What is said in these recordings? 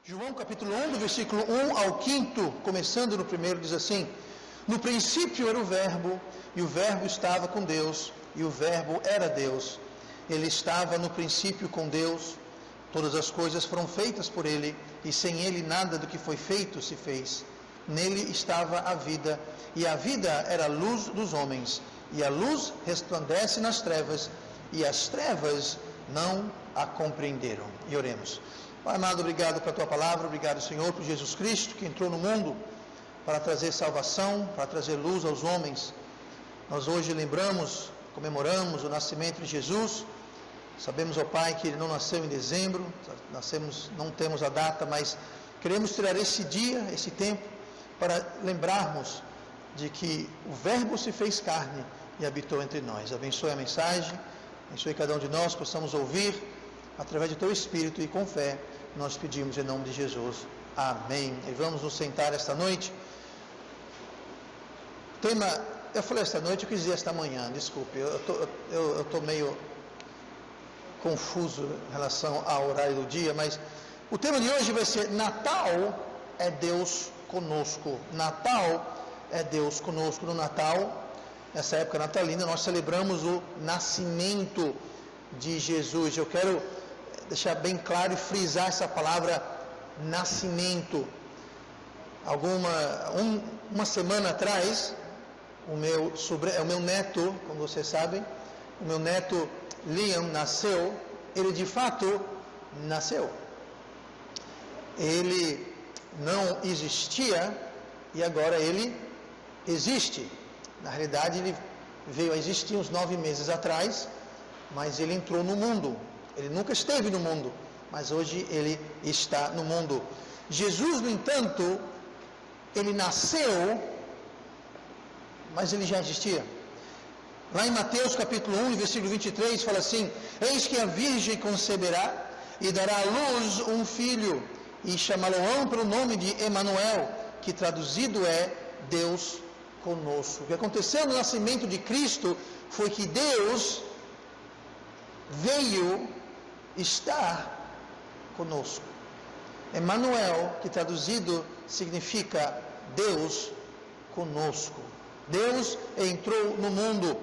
João capítulo 1, do versículo 1 ao 5, começando no primeiro, diz assim: No princípio era o Verbo, e o Verbo estava com Deus, e o Verbo era Deus. Ele estava no princípio com Deus. Todas as coisas foram feitas por ele, e sem ele nada do que foi feito se fez. Nele estava a vida, e a vida era a luz dos homens, e a luz resplandece nas trevas, e as trevas não a compreenderam. E oremos. Pai amado, obrigado pela tua palavra, obrigado, Senhor, por Jesus Cristo, que entrou no mundo para trazer salvação, para trazer luz aos homens. Nós hoje lembramos, comemoramos o nascimento de Jesus. Sabemos, ó Pai, que ele não nasceu em dezembro, não temos a data, mas queremos tirar esse dia, esse tempo, para lembrarmos de que o Verbo se fez carne e habitou entre nós. Abençoe a mensagem, abençoe cada um de nós, possamos ouvir através do teu Espírito, e com fé nós pedimos em nome de Jesus. Amém. E vamos nos sentar esta noite. Eu falei esta noite, eu quis dizer esta manhã, desculpe, eu estou meio confuso em relação ao horário do dia, mas o tema de hoje vai ser: Natal é Deus conosco. Natal é Deus conosco. No Natal, nessa época natalina, nós celebramos o nascimento de Jesus. Eu quero deixar bem claro e frisar essa palavra nascimento. Uma semana atrás, o meu neto, como vocês sabem, o meu neto Liam nasceu. Ele de fato nasceu. Ele não existia e agora ele existe. Na realidade, ele veio a existir uns 9 meses atrás, mas ele entrou no mundo. Ele nunca esteve no mundo, mas hoje ele está no mundo. Jesus, no entanto, ele nasceu, mas ele já existia. Lá em Mateus capítulo 1, versículo 23, fala assim: Eis que a virgem conceberá e dará à luz um filho, e chamá-lo-ão pelo nome de Emanuel, que traduzido é Deus conosco. O que aconteceu no nascimento de Cristo foi que Deus veio estar conosco. Emanuel, que traduzido significa Deus conosco. Deus entrou no mundo.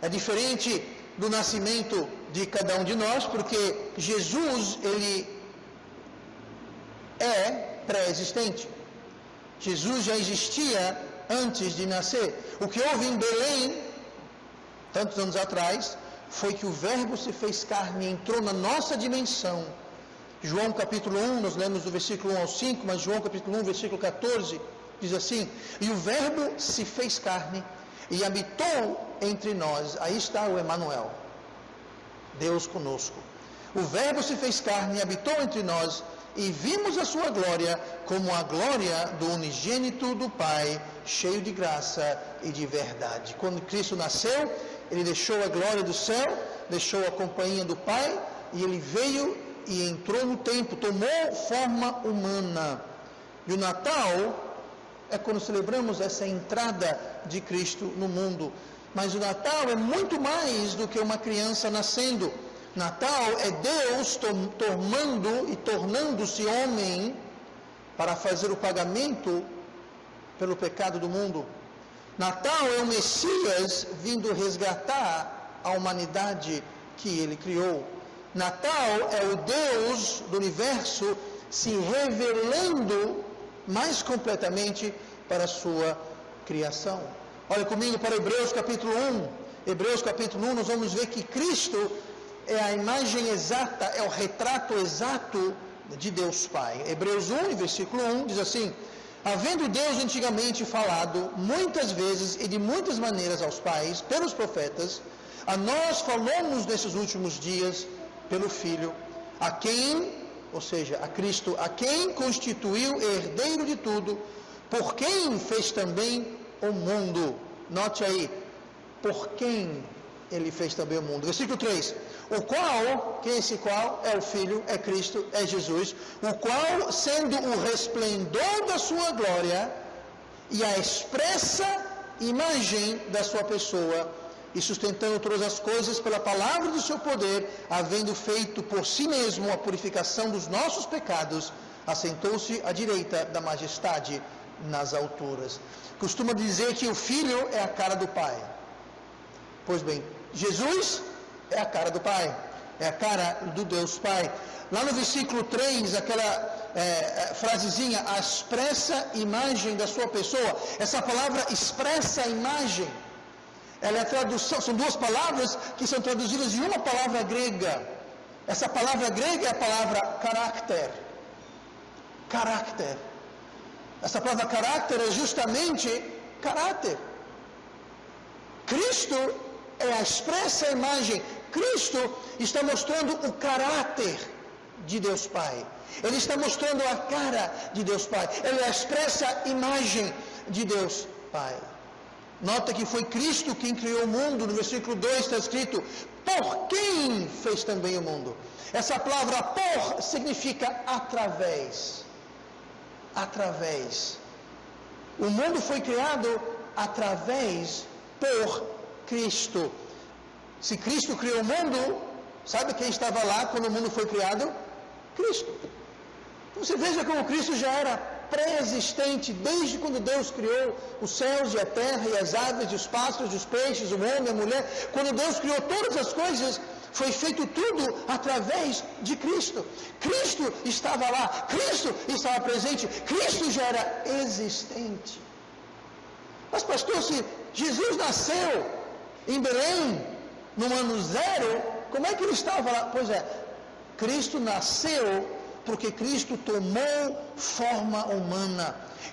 É diferente do nascimento de cada um de nós, porque Jesus, ele é pré-existente. Jesus já existia antes de nascer. O que houve em Belém, tantos anos atrás, foi que o Verbo se fez carne e entrou na nossa dimensão. João capítulo 1, nós lemos do versículo 1 ao 5, mas João capítulo 1, versículo 14, diz assim: E o Verbo se fez carne e habitou entre nós. Aí está o Emanuel, Deus conosco. O Verbo se fez carne e habitou entre nós, e vimos a sua glória como a glória do unigênito do Pai, cheio de graça e de verdade. Quando Cristo nasceu, ele deixou a glória do céu, deixou a companhia do Pai, e ele veio e entrou no tempo, tomou forma humana. E o Natal é quando celebramos essa entrada de Cristo no mundo. Mas o Natal é muito mais do que uma criança nascendo. Natal é Deus tomando e tornando-se homem para fazer o pagamento pelo pecado do mundo. Natal é o Messias vindo resgatar a humanidade que ele criou. Natal é o Deus do universo se revelando mais completamente para a sua criação. Olha comigo para Hebreus capítulo 1. Hebreus capítulo 1, nós vamos ver que Cristo é a imagem exata, é o retrato exato de Deus Pai. Hebreus 1, versículo 1, diz assim: Havendo Deus antigamente falado muitas vezes e de muitas maneiras aos pais, pelos profetas, a nós falamos nesses últimos dias pelo Filho, a quem, ou seja, a Cristo, a quem constituiu herdeiro de tudo, por quem fez também o mundo. Note aí, por quem ele fez também o mundo. Versículo 3: O qual, quem é esse qual? É o Filho, é Cristo, é Jesus, o qual, sendo o resplendor da sua glória e a expressa imagem da sua pessoa, e sustentando todas as coisas pela palavra do seu poder, havendo feito por si mesmo a purificação dos nossos pecados, assentou-se à direita da majestade nas alturas. Costuma dizer que o Filho é a cara do Pai. Pois bem, Jesus é a cara do Pai, é a cara do Deus Pai. Lá no versículo 3, aquela frasezinha, a expressa imagem da sua pessoa. Essa palavra expressa a imagem. Ela é a tradução, são duas palavras que são traduzidas em uma palavra grega. Essa palavra grega é a palavra caráter. Caráter. Essa palavra caráter é justamente caráter. Cristo é a expressa imagem. Cristo está mostrando o caráter de Deus Pai. Ele está mostrando a cara de Deus Pai. Ele é a expressa imagem de Deus Pai. Nota que foi Cristo quem criou o mundo. No versículo 2 está escrito: por quem fez também o mundo. Essa palavra por significa através. Através. O mundo foi criado através por Cristo. Se Cristo criou o mundo, sabe quem estava lá quando o mundo foi criado? Cristo. Você veja como Cristo já era pré-existente desde quando Deus criou os céus e a terra e as aves e os pássaros, os peixes, o homem, a mulher. Quando Deus criou todas as coisas, foi feito tudo através de Cristo. Cristo estava lá, Cristo estava presente, Cristo já era existente. Mas pastor, se Jesus nasceu em Belém no ano 0, como é que ele estava lá? Pois é, Cristo nasceu porque Cristo tomou forma humana.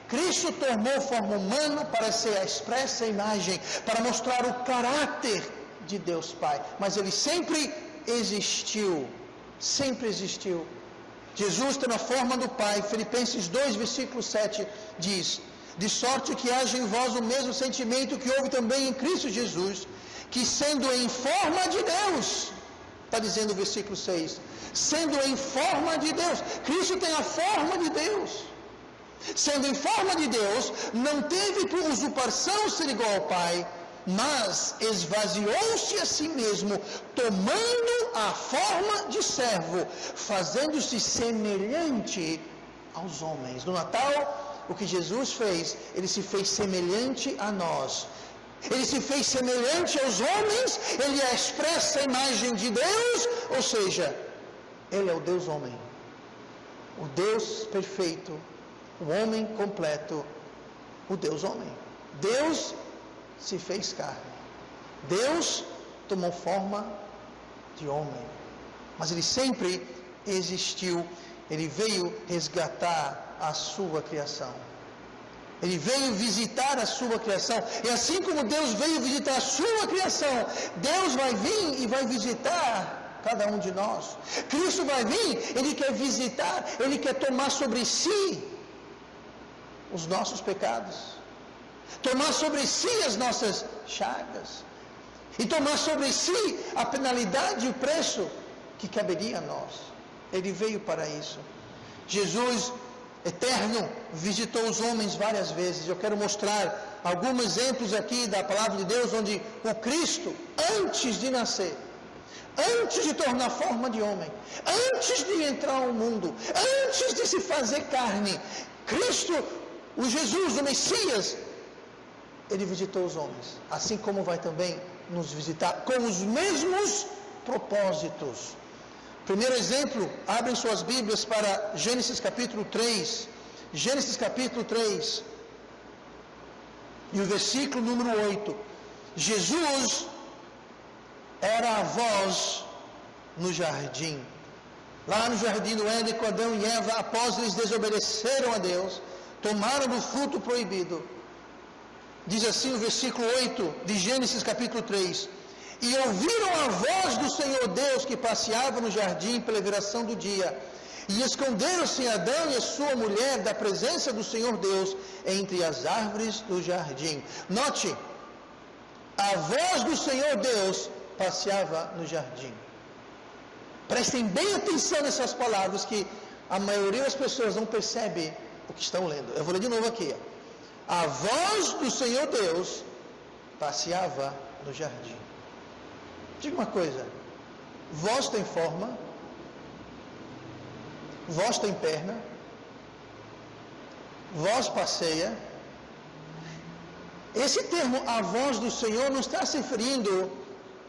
Cristo tomou forma humana para ser a expressa imagem, para mostrar o caráter de Deus Pai. Mas ele sempre existiu. Sempre existiu. Jesus tem a forma do Pai. Filipenses 2, versículo 7 diz: de sorte que haja em vós o mesmo sentimento que houve também em Cristo Jesus, que sendo em forma de Deus, está dizendo o versículo 6, sendo em forma de Deus, Cristo tem a forma de Deus, sendo em forma de Deus, não teve por usurpação ser igual ao Pai, mas esvaziou-se a si mesmo, tomando a forma de servo, fazendo-se semelhante aos homens. No Natal, o que Jesus fez, ele se fez semelhante a nós. Ele se fez semelhante aos homens, ele é a expressa imagem de Deus, ou seja, ele é o Deus homem, o Deus perfeito, o homem completo, o Deus homem. Deus se fez carne, Deus tomou forma de homem, mas ele sempre existiu. Ele veio resgatar a sua criação. Ele veio visitar a sua criação. E assim como Deus veio visitar a sua criação, Deus vai vir e vai visitar cada um de nós. Cristo vai vir, Ele quer visitar, Ele quer tomar sobre si os nossos pecados, tomar sobre si as nossas chagas, e tomar sobre si a penalidade e o preço que caberia a nós. Ele veio para isso. Jesus eterno visitou os homens várias vezes. Eu quero mostrar alguns exemplos aqui da palavra de Deus, onde o Cristo, antes de nascer, antes de tornar forma de homem, antes de entrar ao mundo, antes de se fazer carne, Cristo, o Jesus, o Messias, ele visitou os homens, assim como vai também nos visitar com os mesmos propósitos. Primeiro exemplo, abrem suas Bíblias para Gênesis capítulo 3. Gênesis capítulo 3. E o versículo número 8. Jesus era a voz no jardim. Lá no jardim do Éden, com Adão e Eva, após eles desobedeceram a Deus, tomaram do fruto proibido. Diz assim o versículo 8 de Gênesis capítulo 3. E ouviram a voz do Senhor Deus que passeava no jardim pela viração do dia. E esconderam-se Adão e a sua mulher da presença do Senhor Deus entre as árvores do jardim. Note, a voz do Senhor Deus passeava no jardim. Prestem bem atenção nessas palavras que a maioria das pessoas não percebe o que estão lendo. Eu vou ler de novo aqui. A voz do Senhor Deus passeava no jardim. Diga uma coisa, voz tem forma, voz tem perna, voz passeia. Esse termo, a voz do Senhor, não está se referindo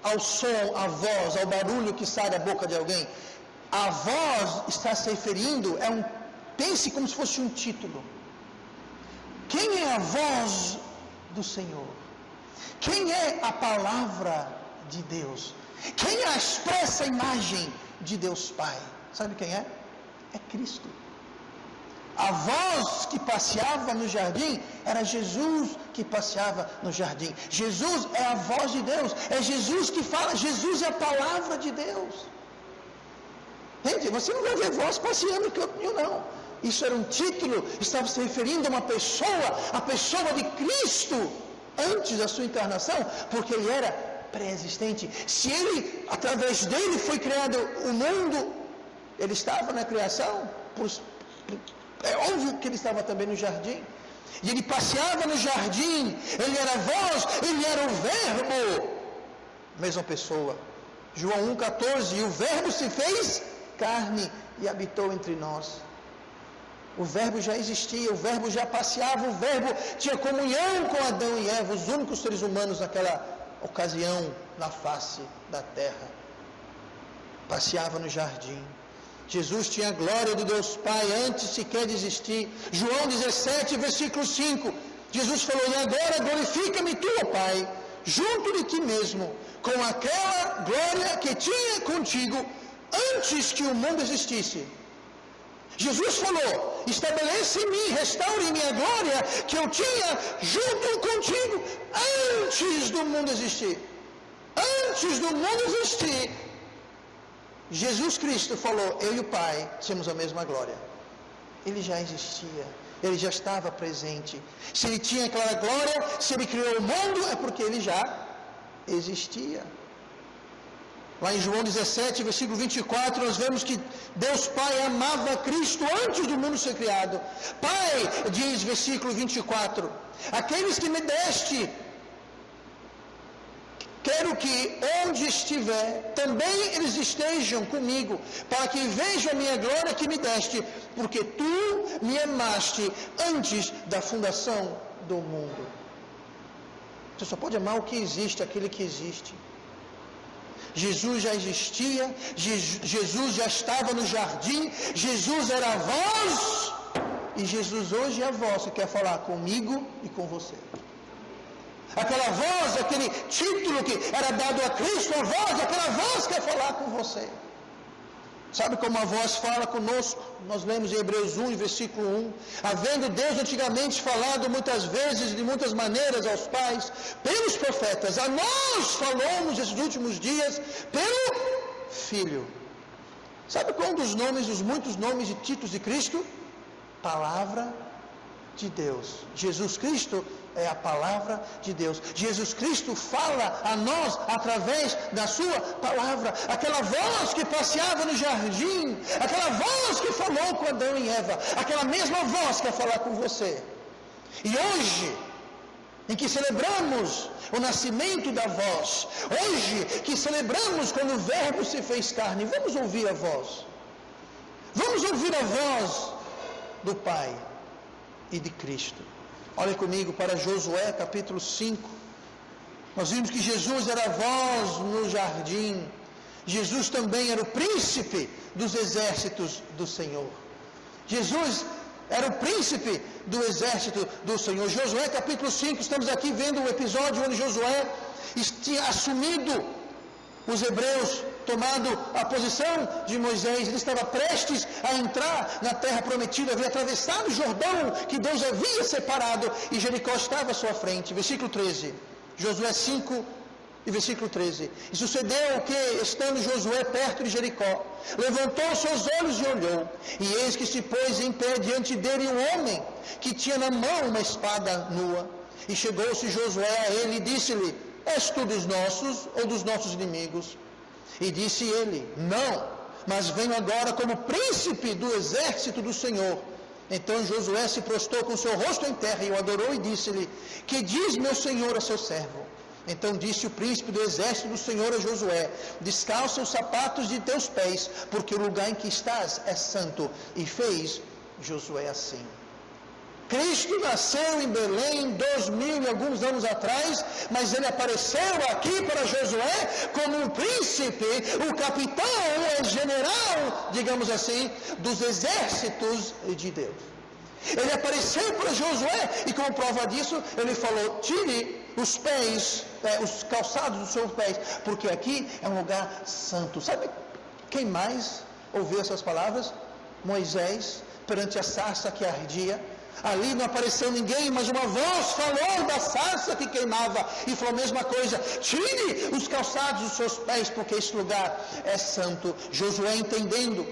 ao som, à voz, ao barulho que sai da boca de alguém. A voz está se referindo, pense como se fosse um título. Quem é a voz do Senhor? Quem é a palavra de Deus? Quem é a expressa imagem de Deus Pai? Sabe quem é? É Cristo. A voz que passeava no jardim era Jesus que passeava no jardim. Jesus é a voz de Deus. É Jesus que fala. Jesus é a palavra de Deus. Gente, você não vai ver voz passeando que eu não. Isso era um título, estava se referindo a uma pessoa, a pessoa de Cristo, antes da sua encarnação, porque ele era pré-existente. Se ele, através dele, foi criado o mundo, ele estava na criação, é óbvio que ele estava também no jardim. E ele passeava no jardim, ele era a voz, ele era o verbo. Mesma pessoa. João 1,14, e o verbo se fez carne e habitou entre nós. O verbo já existia, o verbo já passeava, o verbo tinha comunhão com Adão e Eva, os únicos seres humanos naquela ocasião na face da terra. Passeava no jardim. Jesus tinha a glória do Deus Pai antes sequer de existir. João 17, versículo 5. Jesus falou: e agora glorifica-me tu, ó Pai, junto de ti mesmo, com aquela glória que tinha contigo antes que o mundo existisse. Jesus falou: estabelece em mim, restaure em minha glória que eu tinha junto contigo antes do mundo existir. Antes do mundo existir, Jesus Cristo falou: eu e o Pai tínhamos a mesma glória. Ele já existia, ele já estava presente. Se ele tinha aquela glória, se ele criou o mundo, é porque ele já existia. Lá em João 17, versículo 24, nós vemos que Deus Pai amava Cristo antes do mundo ser criado. Pai, diz versículo 24, aqueles que me deste, quero que onde estiver, também eles estejam comigo, para que vejam a minha glória que me deste, porque tu me amaste antes da fundação do mundo. Você só pode amar o que existe, aquele que existe. Jesus já existia, Jesus já estava no jardim, Jesus era a voz, e Jesus hoje é a voz que quer falar comigo e com você. Aquela voz, aquele título que era dado a Cristo, a voz, aquela voz quer falar com você. Sabe como a voz fala conosco? Nós lemos em Hebreus 1, versículo 1. Havendo Deus antigamente falado muitas vezes, de muitas maneiras aos pais, pelos profetas, a nós falou nesses últimos dias, pelo Filho. Sabe qual é um dos nomes, dos muitos nomes e títulos de Cristo? Palavra de Deus. Jesus Cristo é a palavra de Deus. Jesus Cristo fala a nós através da sua palavra. Aquela voz que passeava no jardim, aquela voz que falou com Adão e Eva, aquela mesma voz quer falar com você. E hoje, em que celebramos o nascimento da voz, hoje que celebramos quando o Verbo se fez carne, vamos ouvir a voz. Vamos ouvir a voz do Pai e de Cristo. Olha comigo para Josué capítulo 5. Nós vimos que Jesus era a voz no jardim. Jesus também era o príncipe dos exércitos do Senhor. Jesus era o príncipe do exército do Senhor. Josué capítulo 5, estamos aqui vendo o episódio onde Josué tinha assumido os hebreus, tomado a posição de Moisés. Ele estava prestes a entrar na terra prometida, havia atravessado o Jordão que Deus havia separado e Jericó estava à sua frente. Versículo 13, Josué 5 e versículo 13. E sucedeu que, estando Josué perto de Jericó, levantou seus olhos e olhou, e eis que se pôs em pé diante dele um homem que tinha na mão uma espada nua. E chegou-se Josué a ele e disse-lhe: és tu dos nossos ou dos nossos inimigos? E disse ele: não, mas venho agora como príncipe do exército do Senhor. Então Josué se prostrou com seu rosto em terra e o adorou e disse-lhe: que diz meu senhor a seu servo? Então disse o príncipe do exército do Senhor a Josué: descalça os sapatos de teus pés, porque o lugar em que estás é santo. E fez Josué assim. Cristo nasceu em Belém 2000 e alguns anos atrás, mas ele apareceu aqui para Josué como um príncipe, o capitão, o general, digamos assim, dos exércitos de Deus. Ele apareceu para Josué e como prova disso, ele falou: tire os pés, os calçados dos seus pés, porque aqui é um lugar santo. Sabe quem mais ouviu essas palavras? Moisés, perante a sarça que ardia. Ali não apareceu ninguém, mas uma voz falou da sarça que queimava e falou a mesma coisa: tire os calçados dos seus pés, porque esse lugar é santo. Josué, entendendo,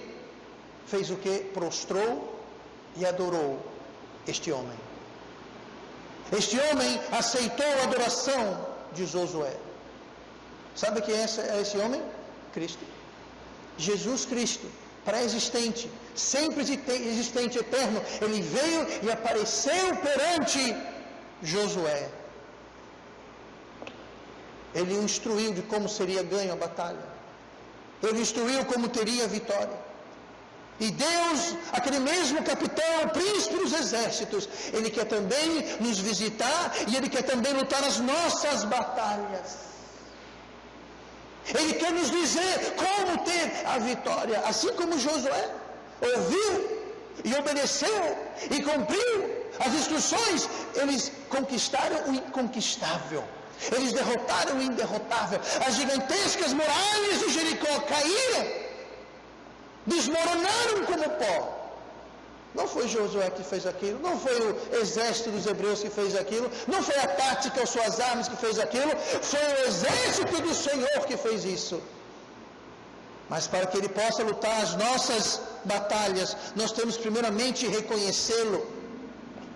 fez o que? Prostrou e adorou este homem. Este homem aceitou a adoração de Josué. Sabe quem é esse homem? Cristo. Jesus Cristo, pré-existente, sempre existente, eterno. Ele veio e apareceu perante Josué. Ele o instruiu de como seria ganho a batalha. Ele instruiu como teria a vitória. E Deus, aquele mesmo capitão, príncipe dos exércitos, Ele quer também nos visitar e Ele quer também lutar as nossas batalhas. Ele quer nos dizer como ter a vitória, assim como Josué ouviu e obedeceu e cumpriu as instruções. Eles conquistaram o inconquistável, eles derrotaram o inderrotável. As gigantescas muralhas de Jericó caíram, desmoronaram como pó. Não foi Josué que fez aquilo, não foi o exército dos hebreus que fez aquilo, não foi a tática ou suas armas que fez aquilo, foi o exército do Senhor que fez isso. Mas para que Ele possa lutar as nossas batalhas, nós temos primeiramente reconhecê-lo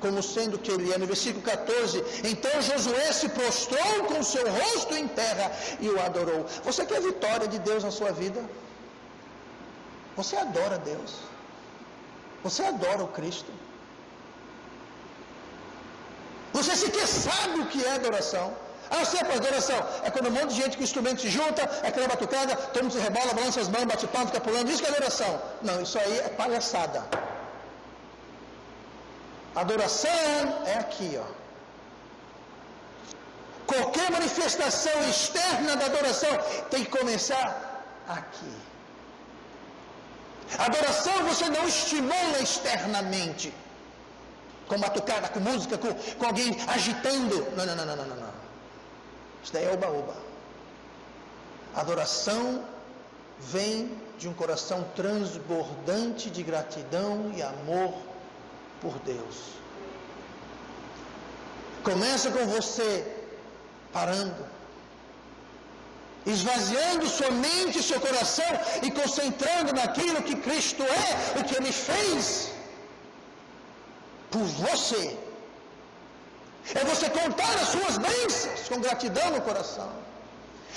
como sendo que Ele é. No versículo 14, então Josué se prostrou com seu rosto em terra e o adorou. Você quer a vitória de Deus na sua vida? Você adora Deus? Você adora o Cristo? Você sequer sabe o que é adoração? Ah, eu sei, para adoração é quando um monte de gente com instrumento se junta, é aquela batucada, todo mundo se rebola, balança as mãos, bate palma, fica pulando. Isso que é adoração. Não, isso aí é palhaçada. Adoração é aqui, ó. Qualquer manifestação externa da adoração tem que começar aqui. Adoração você não estimula externamente, com batucada, com música, com alguém agitando. Não. Isso daí é oba-oba. Adoração vem de um coração transbordante de gratidão e amor por Deus. Começa com você parando, esvaziando sua mente e seu coração e concentrando naquilo que Cristo é, o que Ele fez por você. É você contar as suas bênçãos com gratidão no coração.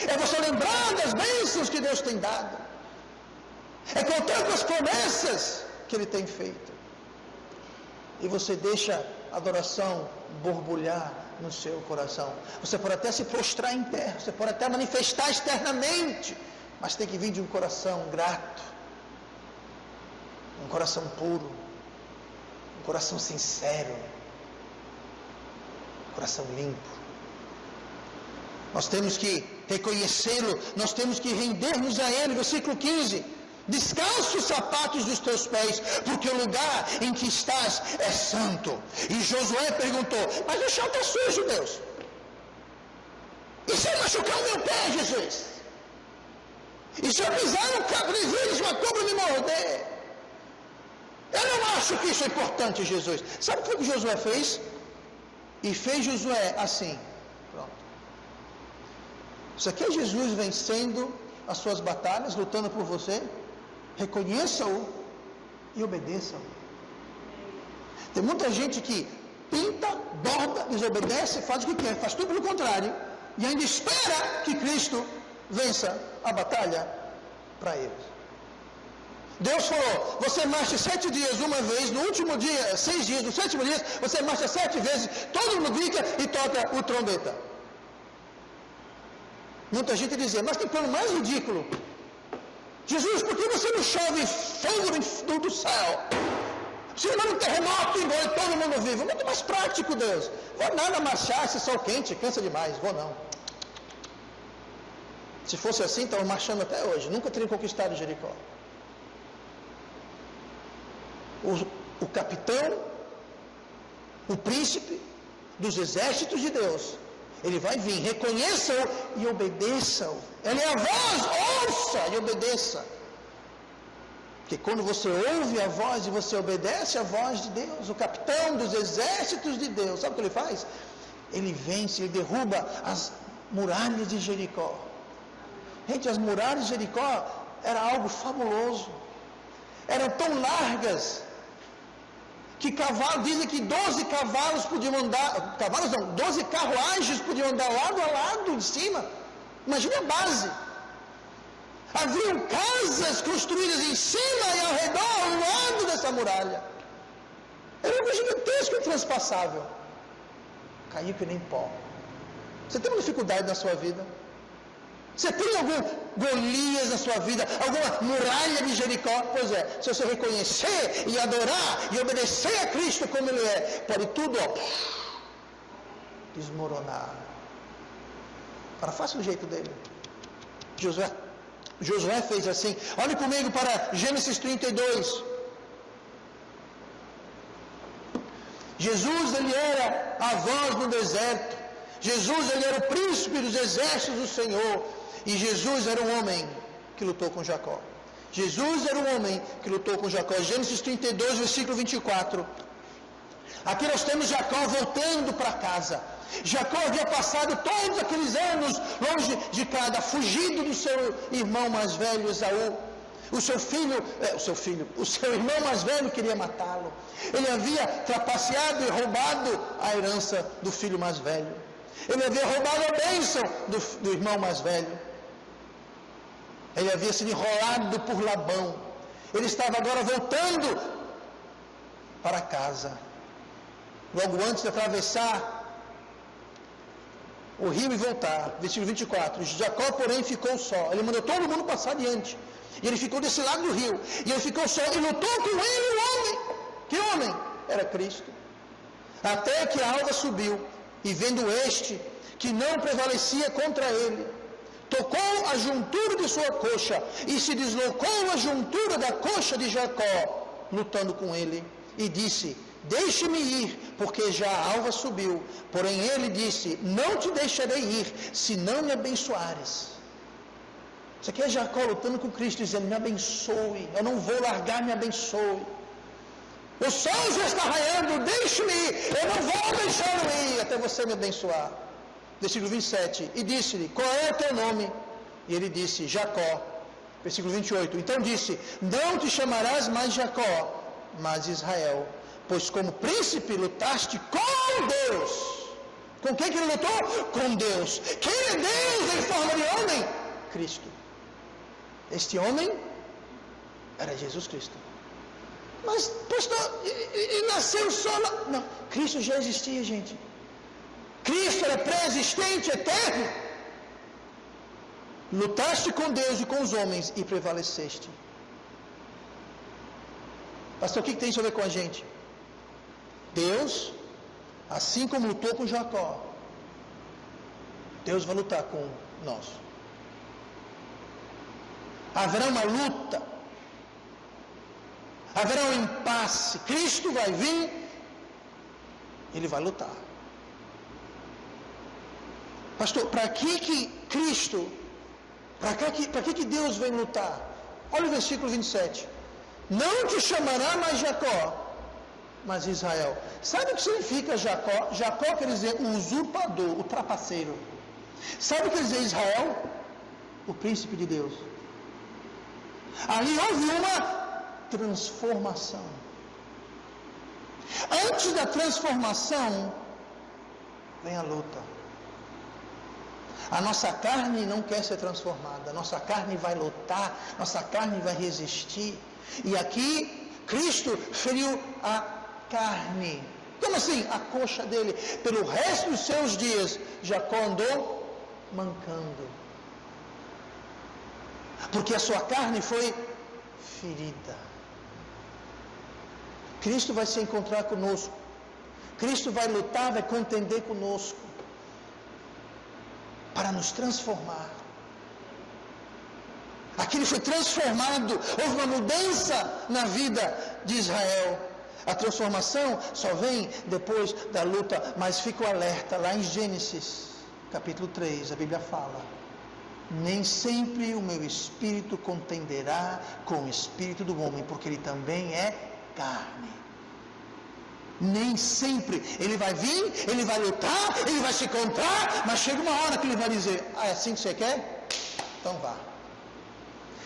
É você lembrar das bênçãos que Deus tem dado. É contar com as promessas que Ele tem feito. E você deixa a adoração borbulhar no seu coração. Você pode até se prostrar em terra, você pode até manifestar externamente, mas tem que vir de um coração grato, um coração puro, um coração sincero, um coração limpo. Nós temos que reconhecê-lo, nós temos que render-nos a Ele. Versículo 15: descalça os sapatos dos teus pés, porque o lugar em que estás é santo. E Josué perguntou: mas o chão está sujo, Deus. E se eu machucar o meu pé, Jesus? E se eu pisar no campo de vírus, uma cobra me morder? Eu não acho que isso é importante, Jesus. Sabe o que Josué fez? E fez Josué assim. Pronto. Isso aqui é Jesus vencendo as suas batalhas, lutando por você. Reconheça-o e obedeça-o. Tem muita gente que pinta, borda, desobedece, faz o que quer, faz tudo pelo contrário, e ainda espera que Cristo vença a batalha para eles. Deus falou: você marcha 7 dias uma vez, no último dia, 6 dias, no 7º dia, você marcha 7 vezes, todo mundo grita e toca o trombeta. Muita gente dizia: mas tem plano mais ridículo. Jesus, por que você não chove fogo do céu? Se não um terremoto e todo mundo vive, muito mais prático, Deus. Vou nada marchar, esse sol quente, cansa demais, vou não. Se fosse assim, estavam marchando até hoje, nunca teriam conquistado Jericó. O capitão, o príncipe dos exércitos de Deus, ele vai vir, reconheça-o e obedeça-o. Ele é a voz, ouça e obedeça. Porque quando você ouve a voz e você obedece a voz de Deus, o capitão dos exércitos de Deus, sabe o que ele faz? Ele vence, ele derruba as muralhas de Jericó. Gente, as muralhas de Jericó era algo fabuloso. Eram tão largas que dizem que 12 cavalos podiam andar, 12 carruagens podiam andar lado a lado de cima. Imagine a base. Haviam casas construídas em cima e ao redor, ao lado dessa muralha. Era algo gigantesco e transpassável. Caiu que nem pó. Você tem uma dificuldade na sua vida? Você tem algum Golias na sua vida? Alguma muralha de Jericó? Pois é, se você reconhecer e adorar e obedecer a Cristo como Ele é, pode tudo desmoronar. Para faça do jeito dele. Josué fez assim. Olhe comigo para Gênesis 32. Jesus, ele era a voz no deserto. Jesus, ele era o príncipe dos exércitos do Senhor. E Jesus era um homem que lutou com Jacó. Jesus era um homem que lutou com Jacó. Gênesis 32, versículo 24. Aqui nós temos Jacó voltando para casa. Jacó havia passado todos aqueles anos longe de casa, fugido do seu irmão mais velho, Esaú. O seu irmão mais velho queria matá-lo. Ele havia trapaceado e roubado a herança do filho mais velho. Ele havia roubado a bênção do irmão mais velho. Ele havia sido enrolado por Labão. Ele estava agora voltando para casa. Logo antes de atravessar o rio e voltar. Versículo 24. Jacó, porém, ficou só. Ele mandou todo mundo passar adiante. E ele ficou desse lado do rio. E ele ficou só. E lutou com ele o homem. Que homem? Era Cristo. Até que a alva subiu. E vendo este, que não prevalecia contra ele, tocou a juntura de sua coxa, e se deslocou a juntura da coxa de Jacó, lutando com ele, e disse: deixe-me ir, porque já a alva subiu. Porém ele disse: não te deixarei ir, se não me abençoares. Isso aqui é Jacó lutando com Cristo, dizendo: me abençoe, eu não vou largar, me abençoe. O sol já está raiando, deixe-me ir, eu não vou deixá-lo ir até você me abençoar. Versículo 27, e disse-lhe: qual é o teu nome? E ele disse: Jacó. Versículo 28, então disse: não te chamarás mais Jacó, mas Israel, pois como príncipe lutaste com Deus. Com quem que ele lutou? Com Deus. Quem é Deus em forma de homem? Cristo. Este homem era Jesus Cristo. Mas, pastor, e nasceu só... Não, Cristo já existia, gente. Cristo era pré-existente, eterno. Lutaste com Deus e com os homens e prevaleceste. Pastor, o que tem isso a ver com a gente? Deus, assim como lutou com Jacó, Deus vai lutar com nós. Haverá uma luta. Haverá um impasse. Cristo vai vir, ele vai lutar. Pastor, para que Cristo, para que Deus vem lutar? Olha o versículo 27. Não te chamará mais Jacó, mas Israel. Sabe o que significa Jacó? Jacó quer dizer o usurpador, o trapaceiro. Sabe o que quer dizer Israel? O príncipe de Deus. Ali houve uma transformação. Antes da transformação, vem a luta. A nossa carne não quer ser transformada. Nossa carne vai lutar. Nossa carne vai resistir. E aqui, Cristo feriu a carne. Como assim? A coxa dele. Pelo resto dos seus dias, Jacó andou mancando. Porque a sua carne foi ferida. Cristo vai se encontrar conosco. Cristo vai lutar, vai contender conosco para nos transformar. Aquilo foi transformado, houve uma mudança na vida de Israel. A transformação só vem depois da luta, mas fica o alerta lá em Gênesis, capítulo 3, a Bíblia fala: nem sempre o meu espírito contenderá com o espírito do homem, porque ele também é carne. Nem sempre ele vai vir, ele vai lutar, ele vai se encontrar, mas chega uma hora que ele vai dizer: é assim que você quer? Então vá.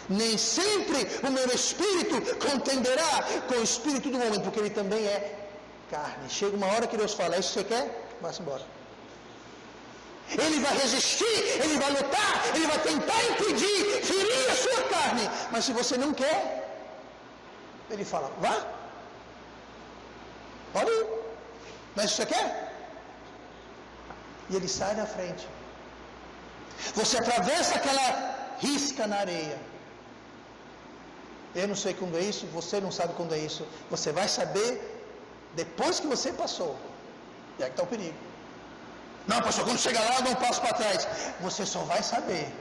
Nem sempre o meu espírito contenderá com o espírito do homem, porque ele também é carne. Chega uma hora que Deus fala: é isso que você quer? Vá-se embora. Ele vai resistir, ele vai lutar, ele vai tentar impedir, ferir a sua carne, mas se você não quer, ele fala: vá, pode ir, mas você quer? E ele sai da frente. Você atravessa aquela risca na areia. Eu não sei quando é isso, você não sabe quando é isso. Você vai saber depois que você passou. E aí que está o perigo. Não, pastor, quando chegar lá eu dou um passo para trás. Você só vai saber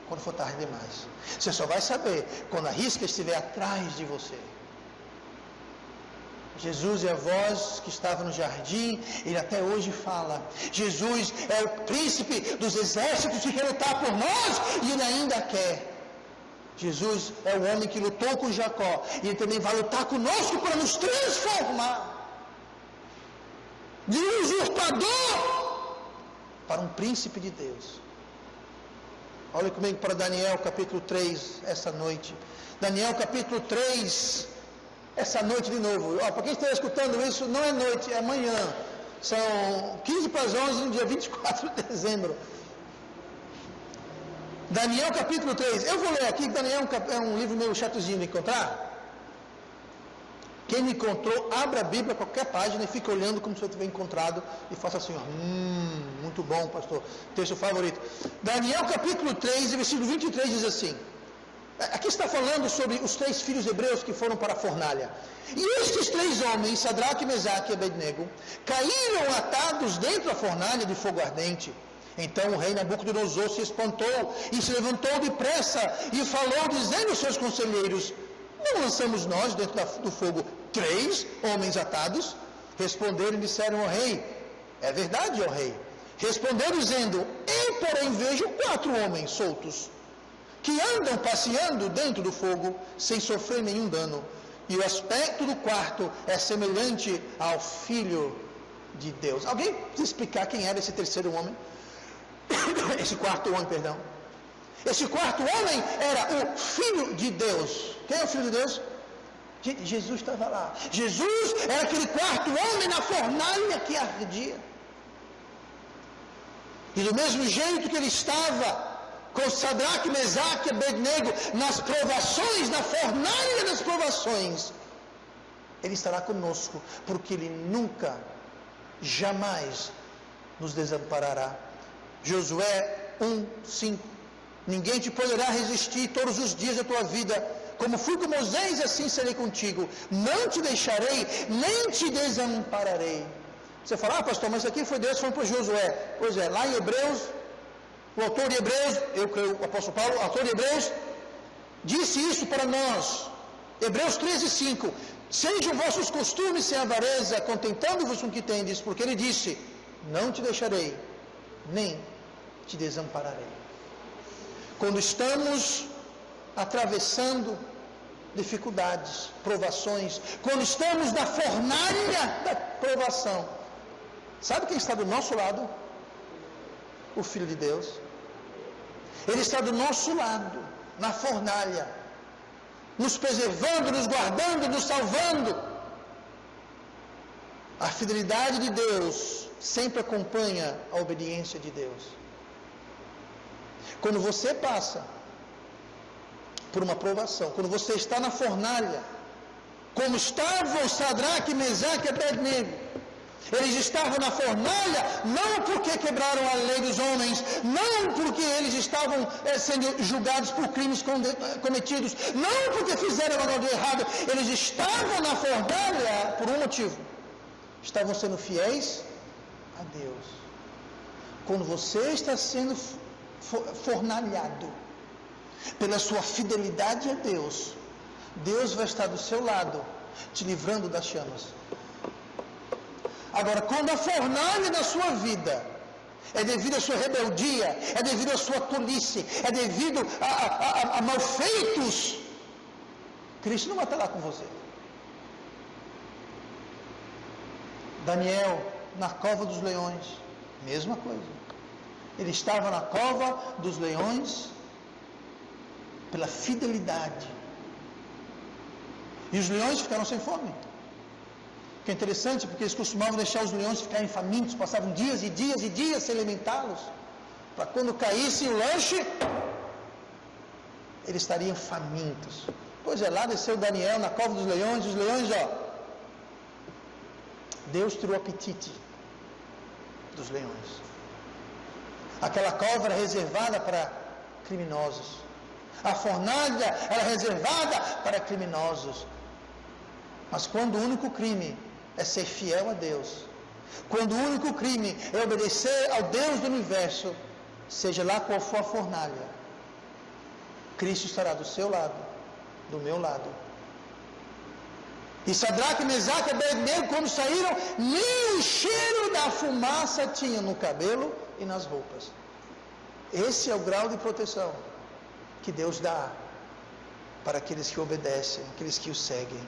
quando for tarde demais. Você só vai saber quando a risca estiver atrás de você. Jesus é a voz que estava no jardim, ele até hoje fala. Jesus é o príncipe dos exércitos que quer lutar por nós e ele ainda quer. Jesus é o homem que lutou com Jacó e ele também vai lutar conosco para nos transformar de um usurpador para um príncipe de Deus. Olha comigo para Daniel capítulo 3 essa noite. Daniel capítulo 3, essa noite de novo. Para quem está escutando isso, não é noite, é amanhã. São 15 para as 11 no dia 24 de dezembro. Daniel capítulo 3. Eu vou ler aqui, Daniel é um livro meio chatozinho de encontrar. Quem me encontrou, abra a Bíblia, qualquer página, e fica olhando como se eu tivesse encontrado, e faça assim, muito bom, pastor, texto favorito. Daniel capítulo 3, versículo 23 diz assim, aqui está falando sobre os 3 filhos hebreus que foram para a fornalha. E estes 3 homens, Sadraque, Mesaque e Abednego, caíram atados dentro da fornalha de fogo ardente. Então o rei Nabucodonosor se espantou e se levantou depressa e falou, dizendo aos seus conselheiros, não lançamos nós dentro do fogo 3 homens atados? Responderam e disseram ao rei, é verdade, ó rei. Respondeu dizendo, eu porém vejo 4 homens soltos, que andam passeando dentro do fogo, sem sofrer nenhum dano. E o aspecto do quarto é semelhante ao Filho de Deus. Alguém precisa explicar quem era esse terceiro homem? Esse quarto homem, perdão. Esse quarto homem era o Filho de Deus. Quem é o Filho de Deus? Jesus estava lá. Jesus era aquele quarto homem na fornalha que ardia. E do mesmo jeito que ele estava com Sadraque, Mesaque e Abednego nas provações, na fornalha das provações, ele estará conosco, porque ele nunca, jamais nos desamparará. Josué 1:5. Ninguém te poderá resistir todos os dias da tua vida. Como fui com Moisés, assim serei contigo. Não te deixarei, nem te desampararei. Você fala, pastor, mas aqui foi Deus falando para Josué. Pois é, lá em Hebreus, o autor de Hebreus, eu creio, o apóstolo Paulo, o autor de Hebreus, disse isso para nós. Hebreus 13:5. Sejam vossos costumes sem avareza, contentando-vos com o que tendes, porque ele disse, não te deixarei, nem te desampararei. Quando estamos atravessando dificuldades, provações, quando estamos na fornalha da provação, sabe quem está do nosso lado? O Filho de Deus. Ele está do nosso lado, na fornalha, nos preservando, nos guardando, nos salvando. A fidelidade de Deus sempre acompanha a obediência de Deus. Quando você passa por uma provação, quando você está na fornalha, como estavam Sadraque, Mesaque e Abednego, Eles estavam na fornalha, não porque quebraram a lei dos homens, não porque eles estavam sendo julgados por crimes cometidos, não porque fizeram algo errado. Eles estavam na fornalha por um motivo. Estavam sendo fiéis a Deus. Quando você está sendo fornalhado pela sua fidelidade a Deus, Deus vai estar do seu lado, te livrando das chamas. Agora, quando a fornalha da sua vida é devido à sua rebeldia, é devido à sua tolice, é devido a malfeitos, Cristo não vai estar lá com você. Daniel, na cova dos leões, mesma coisa. Ele estava na cova dos leões pela fidelidade. E os leões ficaram sem fome. Que é interessante, porque eles costumavam deixar os leões ficarem famintos, passavam dias e dias e dias sem alimentá-los, para quando caísse o lanche, eles estariam famintos. Pois é, lá desceu Daniel na cova dos leões, e os leões, Deus tirou o apetite dos leões. Aquela cova era reservada para criminosos. A fornalha era reservada para criminosos. Mas quando o único crime é ser fiel a Deus, quando o único crime é obedecer ao Deus do universo, seja lá qual for a fornalha, Cristo estará do seu lado, do meu lado. E Sadraque, Mesaque e Abednego, quando saíram, nem o cheiro da fumaça tinham no cabelo e nas roupas. Esse é o grau de proteção que Deus dá para aqueles que obedecem, aqueles que o seguem.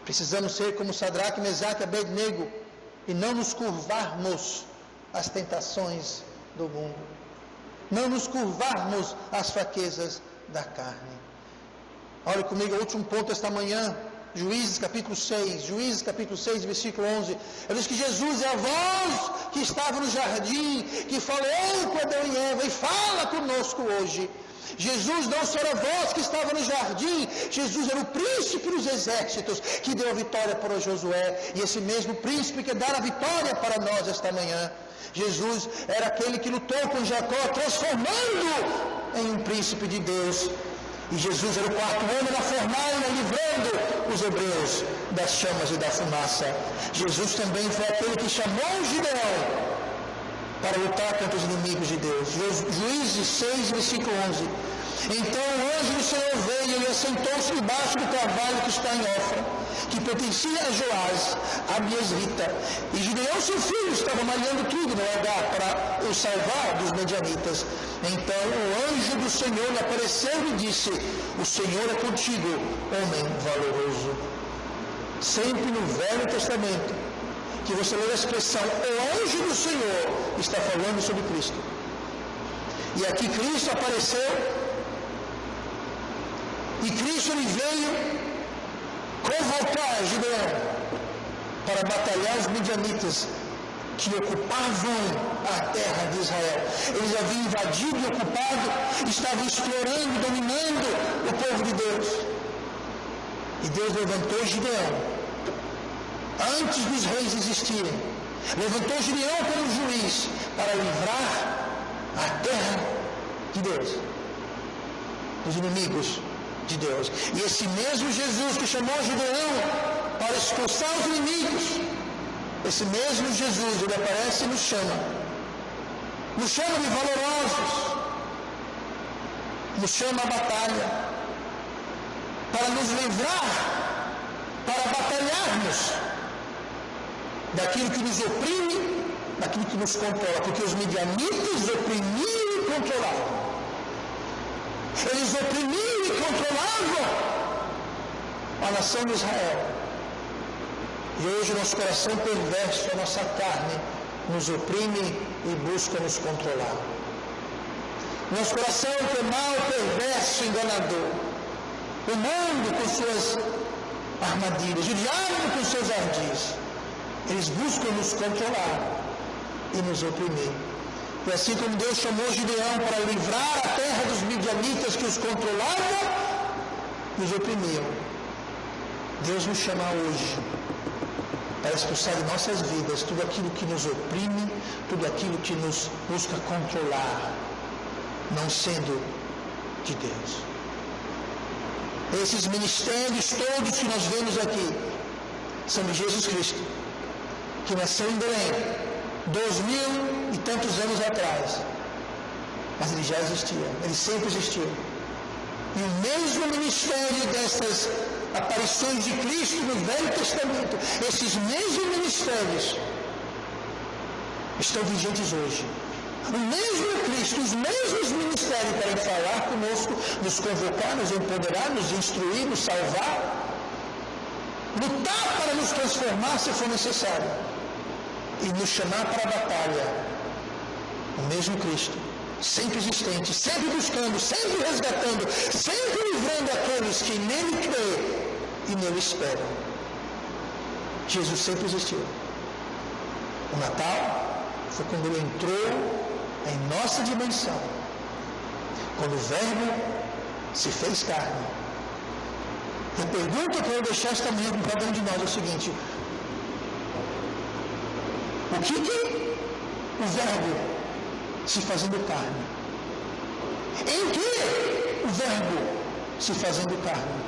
Precisamos ser como Sadraque, Mesaque e Abednego e não nos curvarmos às tentações do mundo. Não nos curvarmos às fraquezas da carne. Olhe comigo, o último ponto esta manhã, Juízes capítulo 6, Juízes capítulo 6, versículo 11. Ele diz que Jesus é a voz que estava no jardim, que falou com Adão e Eva e fala conosco hoje. Jesus não só era a voz que estava no jardim, Jesus era o príncipe dos exércitos que deu a vitória para Josué, e esse mesmo príncipe que dá a vitória para nós esta manhã. Jesus era aquele que lutou com Jacó, transformando em um príncipe de Deus. E Jesus era o quarto homem na fornalha, livrando os hebreus das chamas e da fumaça. Jesus também foi aquele que chamou Gideão para lutar contra os inimigos de Deus. Juízes 6, versículo 11. Então o anjo do Senhor veio e assentou-se debaixo do carvalho que está em Ofra, que pertencia a Joás, a Biesrita. E Gideão, seu filho, estava malhando trigo no lugar para o salvar dos medianitas. Então o anjo do Senhor lhe apareceu e disse: o Senhor é contigo, homem valoroso. Sempre no Velho Testamento, que você lê a expressão o anjo do Senhor, está falando sobre Cristo. E aqui Cristo apareceu, e Cristo ele veio convocar Gideão para batalhar os midianitas que ocupavam a terra de Israel. Eles haviam invadido e ocupado, estavam explorando, dominando o povo de Deus. E Deus levantou Gideão antes dos reis existirem. Levantou Gideão como juiz para livrar a terra de Deus dos inimigos de Deus. E esse mesmo Jesus que chamou Gideão para expulsar os inimigos, esse mesmo Jesus, ele aparece e nos chama de valorosos, nos chama à batalha, para nos livrar, para batalharmos daquilo que nos oprime, daquilo que nos controla, porque os midianitas oprimiam e controlavam. Eles oprimiam e controlavam a nação de Israel. E hoje o nosso coração perverso, a nossa carne, nos oprime e busca nos controlar. Nosso coração que é mau, perverso, enganador. O mundo com suas armadilhas, o diabo com seus ardis. Eles buscam nos controlar e nos oprimir. E assim como Deus chamou Gideão para livrar a terra dos midianitas que os controlavam, nos oprimiam. Deus nos chama hoje para expulsar de nossas vidas tudo aquilo que nos oprime, tudo aquilo que nos busca controlar, não sendo de Deus. Esses ministérios todos que nós vemos aqui são de Jesus Cristo, que nasceu em Belém 2000 e tantos anos atrás, mas ele já existia, ele sempre existiu. E o mesmo ministério dessas aparições de Cristo no Velho Testamento, esses mesmos ministérios estão vigentes hoje. O mesmo Cristo, os mesmos ministérios querem falar conosco, nos convocar, nos empoderar, nos instruir, nos salvar, lutar para nos transformar se for necessário e nos chamar para a batalha. O mesmo Cristo, sempre existente, sempre buscando, sempre resgatando, sempre livrando aqueles que nele crê e nele esperam. Jesus sempre existiu. O Natal foi quando ele entrou em nossa dimensão, quando o Verbo se fez carne. E a pergunta que eu vou deixar esta manhã para cada um de nós é o seguinte: o que o Verbo se fazendo carne, em que o Verbo se fazendo carne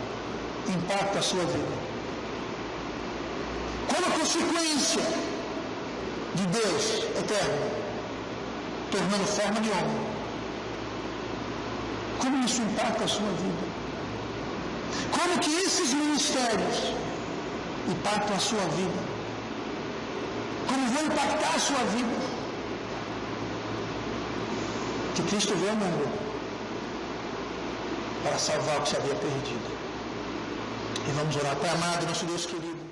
impacta a sua vida? Como a consequência de Deus eterno tornando forma de homem, como isso impacta a sua vida? Como que esses ministérios impactam a sua vida? Como vão impactar a sua vida? Que Cristo veio ao mundo para salvar o que se havia perdido. E vamos orar. Pai amado, nosso Deus querido,